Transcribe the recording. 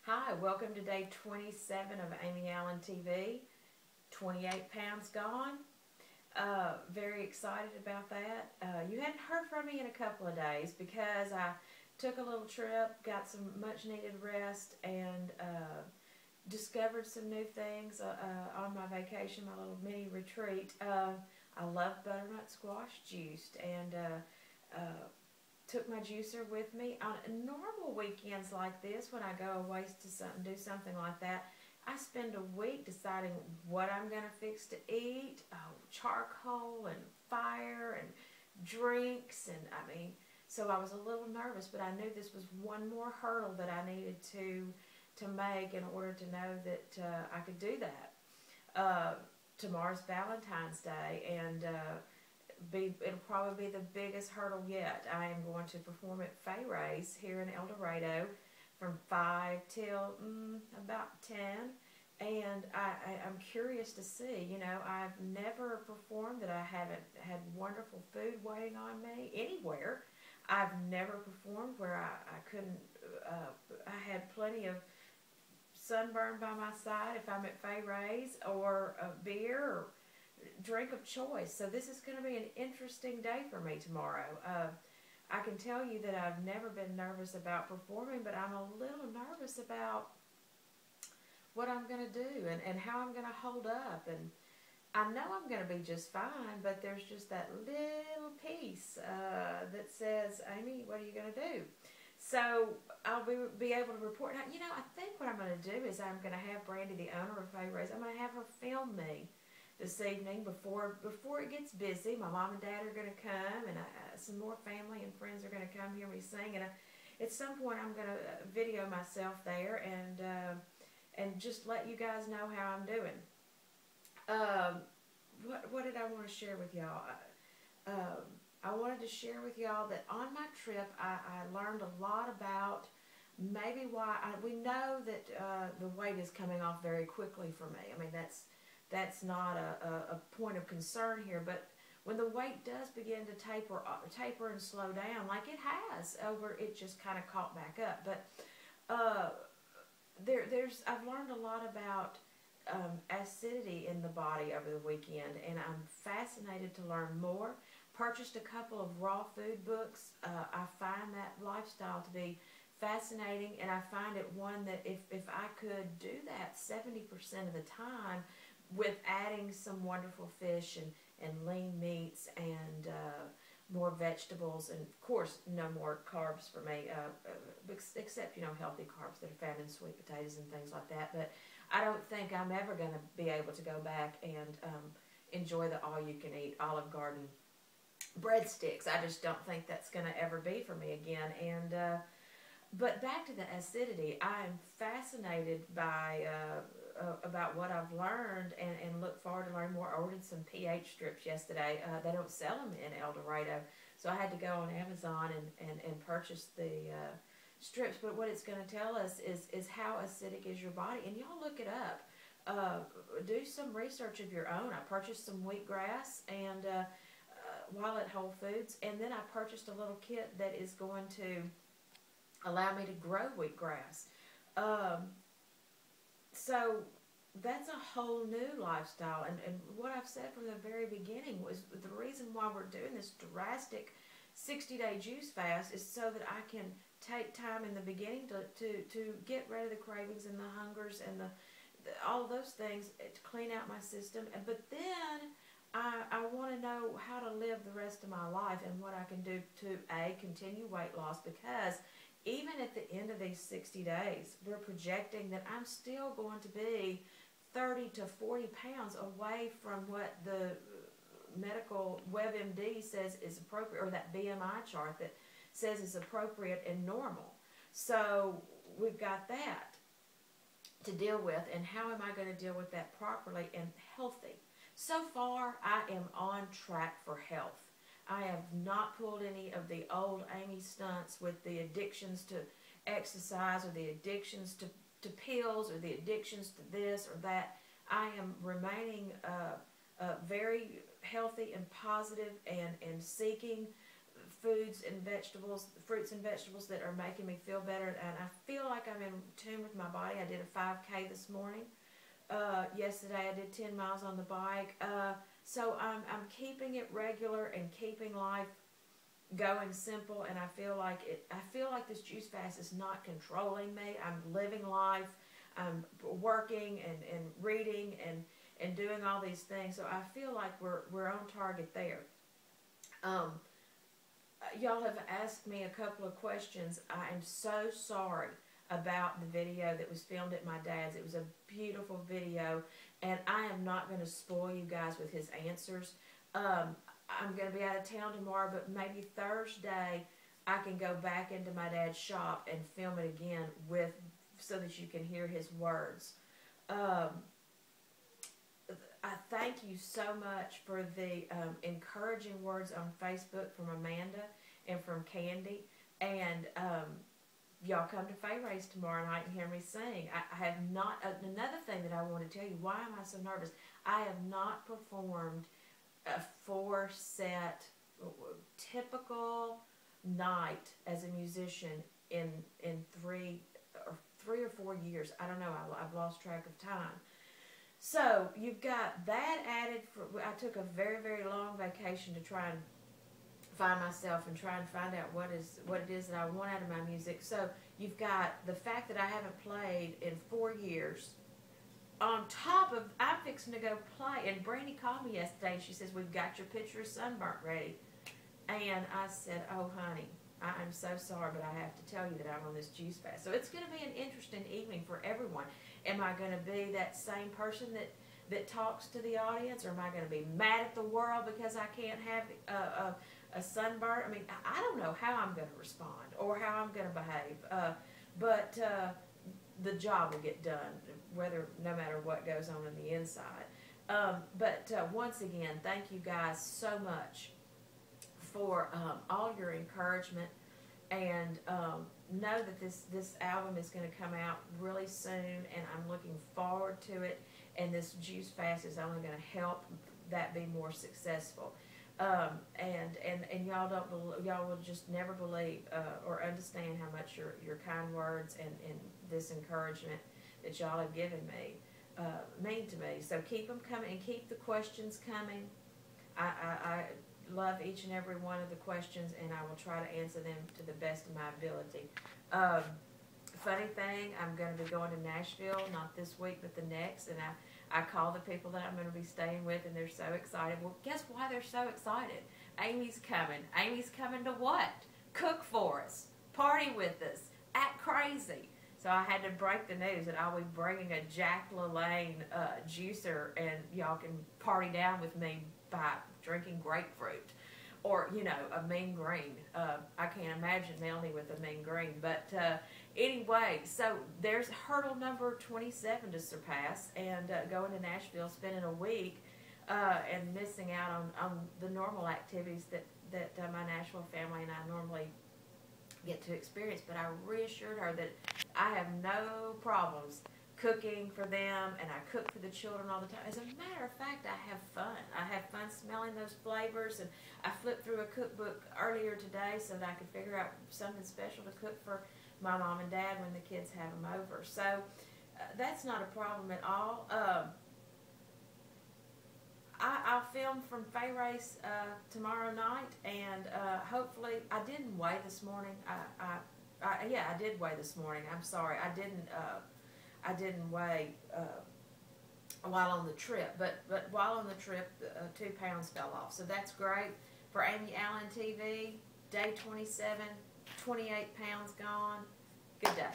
Hi, welcome to day 27 of AmyAllenTV. 28 pounds gone. Very excited about that. You hadn't heard from me in a couple of days because I took a little trip, got some much needed rest, and discovered some new things on my vacation, my little mini retreat. I love butternut squash juiced, and took my juicer with me. On normal weekends like this, when I go away to do something like that, I spend a week deciding what I'm going to fix to eat. Oh, charcoal and fire and drinks, and so I was a little nervous, but I knew this was one more hurdle that I needed to make in order to know that I could do that. Tomorrow's Valentine's Day, and it'll probably be the biggest hurdle yet. I am going to perform at Fay Ray's here in El Dorado from 5 till about 10, and I'm curious to see. You know, I've never performed that I haven't had wonderful food waiting on me anywhere. I've never performed where I couldn't, I had plenty of sunburn by my side if I'm at Fay Ray's, or a beer or drink of choice. So this is going to be an interesting day for me tomorrow. I can tell you that I've never been nervous about performing, but I'm a little nervous about what I'm going to do and how I'm going to hold up. And I know I'm going to be just fine, but there's just that little piece that says, Amy, what are you going to do? So I'll be able to report. Now, you know, I think what I'm going to do is I'm going to have Brandy, the owner of Fay Ray's, I'm going to have her film me this evening before it gets busy. My mom and dad are going to come, and some more family and friends are going to come hear me sing. And at some point, I'm going to video myself there and just let you guys know how I'm doing. What did I want to share with y'all? I wanted to share with y'all that on my trip, I learned a lot about maybe why we know that the weight is coming off very quickly for me. I mean, that's not a point of concern here, but when the weight does begin to taper and slow down, like it has it just kind of caught back up. But I've learned a lot about acidity in the body over the weekend, and I'm fascinated to learn more. Purchased a couple of raw food books. I find that lifestyle to be fascinating, and I find it one that if I could do that 70% of the time, with adding some wonderful fish and lean meats and more vegetables, and of course no more carbs for me, except, you know, healthy carbs that are found in sweet potatoes and things like that. But I don't think I'm ever going to be able to go back and enjoy the all-you-can-eat Olive Garden breadsticks. I just don't think that's going to ever be for me again. And but back to the acidity, I'm fascinated by about what I've learned, and look forward to learning more. I ordered some pH strips yesterday. They don't sell them in El Dorado, so I had to go on Amazon and purchase the strips. But what it's going to tell us is how acidic is your body, and y'all look it up. Do some research of your own. I purchased some wheatgrass and while at Whole Foods, and then I purchased a little kit that is going to allow me to grow wheatgrass. So that's a whole new lifestyle, and what I've said from the very beginning was the reason why we're doing this drastic 60-day juice fast is so that I can take time in the beginning to get rid of the cravings and the hungers and all of those things, to clean out my system. But then I want to know how to live the rest of my life and what I can do to continue weight loss, because even at the end of these 60 days, we're projecting that I'm still going to be 30 to 40 pounds away from what the medical WebMD says is appropriate, or that BMI chart that says is appropriate and normal. So we've got that to deal with, and how am I going to deal with that properly and healthy? So far, I am on track for health. I have not pulled any of the old Amy stunts with the addictions to exercise, or the addictions to pills, or the addictions to this or that. I am remaining very healthy and positive, and seeking foods and vegetables, fruits and vegetables that are making me feel better. And I feel like I'm in tune with my body. I did a 5K this morning. Yesterday I did 10 miles on the bike. So I'm keeping it regular and keeping life going simple, and I feel like this juice fast is not controlling me. I'm living life. I'm working and reading and doing all these things. So I feel like we're on target there. Y'all have asked me a couple of questions. I am so sorry about the video that was filmed at my dad's. It was a beautiful video, and I am not going to spoil you guys with his answers. I'm going to be out of town tomorrow, but maybe Thursday I can go back into my dad's shop and film it again so that you can hear his words. I thank you so much for the encouraging words on Facebook from Amanda and from Candy. And y'all come to Faye Race tomorrow night and hear me sing. I have not, another thing that I want to tell you, why am I so nervous? I have not performed a 4-set typical night as a musician in 3 or 4 years. I don't know. I've lost track of time. So you've got that added. I took a very, very long vacation to try and find myself and try and find out what it is that I want out of my music. So you've got the fact that I haven't played in 4 years. On top of, I'm fixing to go play. And Brandy called me yesterday and she says, we've got your picture of Sunburnt ready. And I said, oh, honey, I'm so sorry, but I have to tell you that I'm on this juice fast. So it's going to be an interesting evening for everyone. Am I going to be that same person that talks to the audience? Or am I going to be mad at the world because I can't have a sunburn? I mean, I don't know how I'm going to respond or how I'm going to behave. But the job will get done, no matter what goes on the inside. But once again, thank you guys so much for all your encouragement, and know that this album is going to come out really soon, and I'm looking forward to it, and this juice fast is only going to help that be more successful. And y'all will just never believe or understand how much your kind words and this encouragement that y'all have given me mean to me. So keep them coming and keep the questions coming. I love each and every one of the questions, and I will try to answer them to the best of my ability. Funny thing, I'm going to be going to Nashville, not this week, but the next, and I call the people that I'm going to be staying with, and they're so excited. Well, guess why they're so excited? Amy's coming. Amy's coming to what? Cook for us. Party with us. Act crazy. So I had to break the news that I'll be bringing a Jack LaLanne juicer, and y'all can party down with me by drinking grapefruit. Or, you know, a mean green. I can't imagine Melanie with a mean green. But anyway, so there's hurdle number 27 to surpass. And going to Nashville, spending a week, and missing out on the normal activities that my Nashville family and I normally get to experience. But I reassured her that I have no problems cooking for them, and I cook for the children all the time. As a matter of fact, I have fun. I have fun smelling those flavors, and I flipped through a cookbook earlier today so that I could figure out something special to cook for my mom and dad when the kids have them over. So that's not a problem at all. I'll film from Faye Race tomorrow night, and hopefully, I didn't weigh this morning. Yeah, I did weigh this morning. I'm sorry, I didn't weigh while on the trip, but while on the trip, 2 pounds fell off. So that's great. For AmyAllenTV, day 27, 28 pounds gone. Good day.